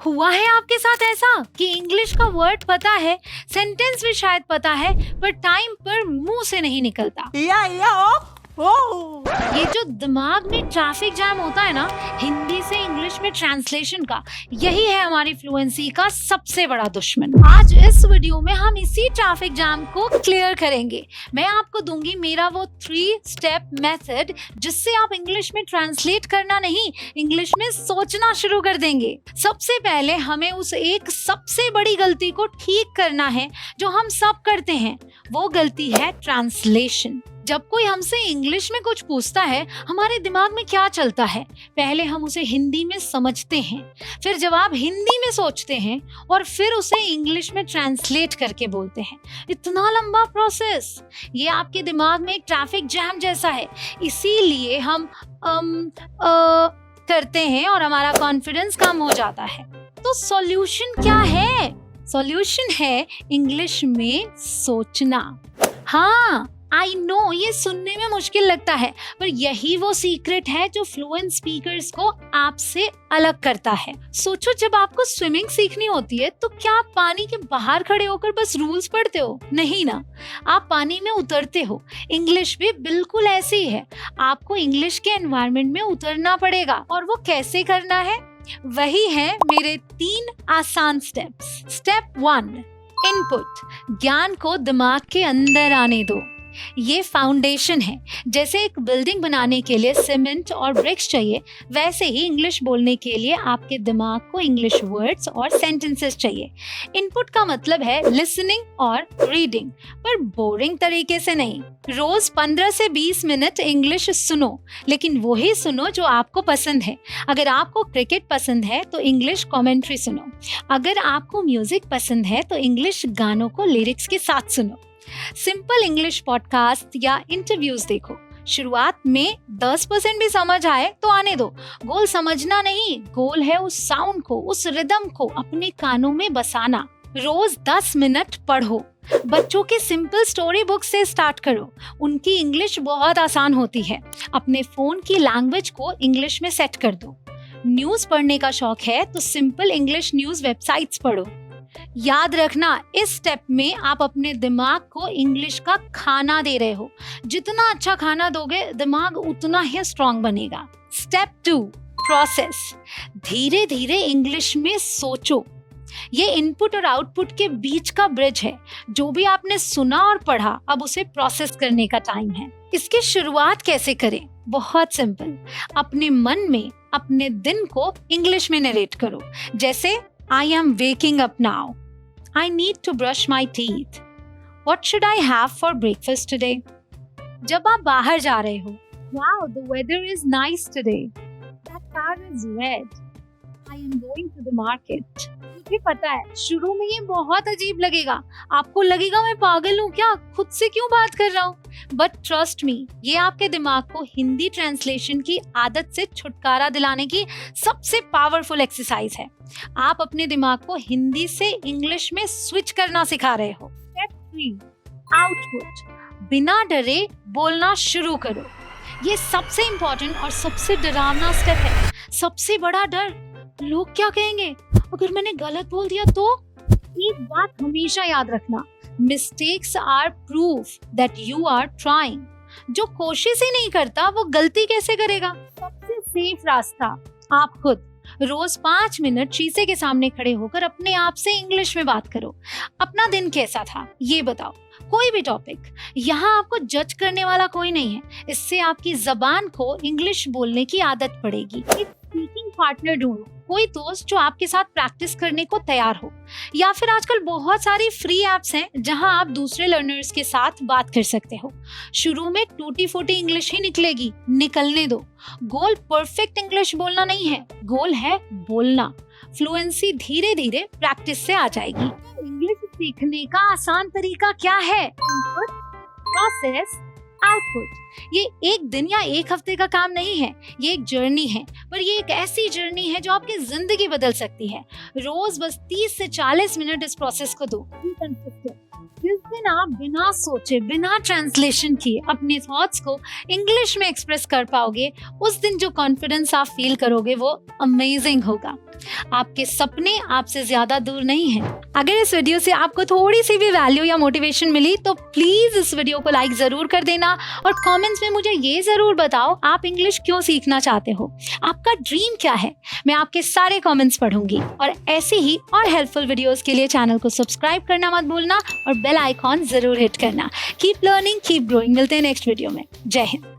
हुआ है आपके साथ ऐसा कि इंग्लिश का वर्ड पता है, सेंटेंस भी शायद पता है, पर टाइम पर मुंह से नहीं निकलता? ये जो दिमाग में ट्रैफिक जैम होता है ना, हिंदी से इंग्लिश में ट्रांसलेशन का, यही है हमारी फ्लुएंसी का सबसे बड़ा दुश्मन। आज इस वीडियो में हम इसी ट्रैफिक जैम को क्लियर करेंगे। मैं आपको दूंगी मेरा वो 3 स्टेप मेथड, जिससे आप इंग्लिश में ट्रांसलेट करना नहीं, इंग्लिश में सोचना शुरू कर देंगे। सबसे पहले हमें उस एक सबसे बड़ी गलती को ठीक करना है जो हम सब करते हैं। वो गलती है ट्रांसलेशन। जब कोई हमसे इंग्लिश में कुछ पूछता है, हमारे दिमाग में क्या चलता है? पहले हम उसे हिंदी में समझते हैं, फिर जवाब हिंदी में सोचते हैं और फिर उसे इंग्लिश में ट्रांसलेट करके बोलते हैं। इतना लंबा प्रोसेस, ये आपके दिमाग में एक ट्रैफिक जैम जैसा है। इसीलिए हम करते हैं और हमारा कॉन्फिडेंस कम हो जाता है। तो सॉल्यूशन क्या है? सॉल्यूशन है इंग्लिश में सोचना। हाँ, आई नो, ये सुनने में मुश्किल लगता है, पर यही वो सीक्रेट है जो फ्लुएंट स्पीकर्स को आपसे अलग करता है। सोचो, जब आपको स्विमिंग सीखनी होती है तो क्या आप पानी के बाहर खड़े होकर बस रूल्स पढ़ते हो? नहीं ना, आप पानी में उतरते हो। इंग्लिश भी बिल्कुल ऐसी ही है। आपको इंग्लिश के एनवायरनमेंट में उतरना पड़ेगा, और वो कैसे करना है? वही है मेरे 3 आसान स्टेप्स। Step 1, input. ज्ञान को दिमाग के अंदर आने दो। ये फाउंडेशन है। जैसे एक बिल्डिंग बनाने के लिए सीमेंट और ब्रिक्स चाहिए, वैसे ही इंग्लिश बोलने के लिए आपके दिमाग को इंग्लिश वर्ड्स और सेंटेंसेस चाहिए। इनपुट का मतलब है लिसनिंग और रीडिंग, पर बोरिंग तरीके से नहीं। रोज 15 से 20 मिनट इंग्लिश सुनो, लेकिन वही सुनो जो आपको पसंद है। अगर आपको क्रिकेट पसंद है तो इंग्लिश कमेंट्री सुनो। अगर आपको म्यूजिक पसंद है तो इंग्लिश गानों को लिरिक्स के साथ सुनो। सिंपल इंग्लिश पॉडकास्ट या इंटरव्यूज देखो। शुरुआत में 10% भी समझ आए तो आने दो। गोल समझना नहीं, गोल है उस साउंड को, उस रिदम को अपने कानों में बसाना। रोज 10 मिनट पढ़ो। बच्चों के सिंपल स्टोरी बुक से स्टार्ट करो। उनकी इंग्लिश बहुत आसान होती है। अपने फोन की लैंग्वेज को इंग्लिश में सेट कर दो। न्यूज पढ़ने का शौक है तो सिंपल इंग्लिश न्यूज वेबसाइट्स पढ़ो। याद रखना, इस स्टेप में आप अपने दिमाग को इंग्लिश का खाना दे रहे हो। जितना अच्छा खाना दोगे, दिमाग उतना ही स्ट्रांग बनेगा। Step 2, process. धीरे धीरे इंग्लिश में सोचो। ये इनपुट और आउटपुट के बीच का ब्रिज है। जो भी आपने सुना और पढ़ा, अब उसे प्रोसेस करने का टाइम है। इसकी शुरुआत कैसे करें? बहुत सिंपल। अपने मन में अपने दिन को इंग्लिश में नरेट करो। जैसे, I am waking up now. I need to brush my teeth. What should I have for breakfast today? जब आप बाहर जा रहे हो, Wow, the weather is nice today. That car is red. I am going to the market. मुझे पता है, शुरू में ये बहुत अजीब लगेगा। आपको लगेगा मैं पागल हूँ क्या, खुद से क्यों बात कर रहा हूँ? बट ट्रस्ट मी, ये आपके दिमाग को हिंदी ट्रांसलेशन की आदत से छुटकारा दिलाने की सबसे पावरफुल एक्सरसाइज है। आप अपने दिमाग को हिंदी से इंग्लिश में स्विच करना सिखा रहे हो। Step 3, output. बिना डरे बोलना शुरू करो। ये सबसे इम्पोर्टेंट और सबसे डरावना स्टेप है। सबसे बड़ा डर, लोग क्या कहेंगे अगर मैंने गलत बोल दिया तो? एक बात हमेशा याद रखना, mistakes are proof that you are trying. जो कोशिश ही नहीं करता वो गलती कैसे करेगा? सबसे सेफ रास्ता, आप खुद रोज 5 मिनट शीशे के सामने खड़े होकर अपने आप से इंग्लिश में बात करो। अपना दिन कैसा था ये बताओ, कोई भी टॉपिक। यहाँ आपको जज करने वाला कोई नहीं है। इससे आपकी जबान को इंग्लिश बोलने की आदत पड़ेगी। एक स्पीकिंग पार्टनर ढूंढो, कोई दोस्त जो आपके साथ प्रैक्टिस करने को तैयार हो, या फिर आजकल बहुत सारी फ्री एप्स हैं जहां आप दूसरे लर्नर्स के साथ बात कर सकते हो। शुरू में टूटी फूटी इंग्लिश ही निकलेगी, निकलने दो। गोल परफेक्ट इंग्लिश बोलना नहीं है, गोल है बोलना। फ्लुएंसी धीरे धीरे प्रैक्टिस से आ जाएगी। इंग्लिश सीखने का आसान तरीका क्या है? Input, process, output. ये एक दिन या एक हफ्ते का काम नहीं है, ये एक जर्नी है। पर ये एक ऐसी जर्नी है जो आपकी जिंदगी बदल सकती है। रोज बस 30 से 40 मिनट इस प्रोसेस को दो। जिस दिन आप बिना सोचे, बिना ट्रांसलेशन किए अपने थॉट्स को इंग्लिश में एक्सप्रेस कर पाओगे, उस दिन जो कॉन्फिडेंस आप फील करोगे वो अमेजिंग होगा। आपके सपने आपसे ज्यादा दूर नहीं हैं। अगर इस वीडियो से आपको थोड़ी सी भी वैल्यू या मोटिवेशन मिली तो प्लीज इस वीडियो को लाइक जरूर कर देना और कमेंट्स में मुझे ये जरूर बताओ आप इंग्लिश क्यों सीखना चाहते हो, आपका ड्रीम क्या है। मैं आपके सारे कमेंट्स पढ़ूंगी और ऐसे ही और हेल्पफुल वीडियोस के लिए चैनल को सब्सक्राइब करना मत भूलना और बेल आइकॉन जरूर हिट करना। Keep learning, keep growing. मिलते हैं नेक्स्ट वीडियो में। जय हिंद।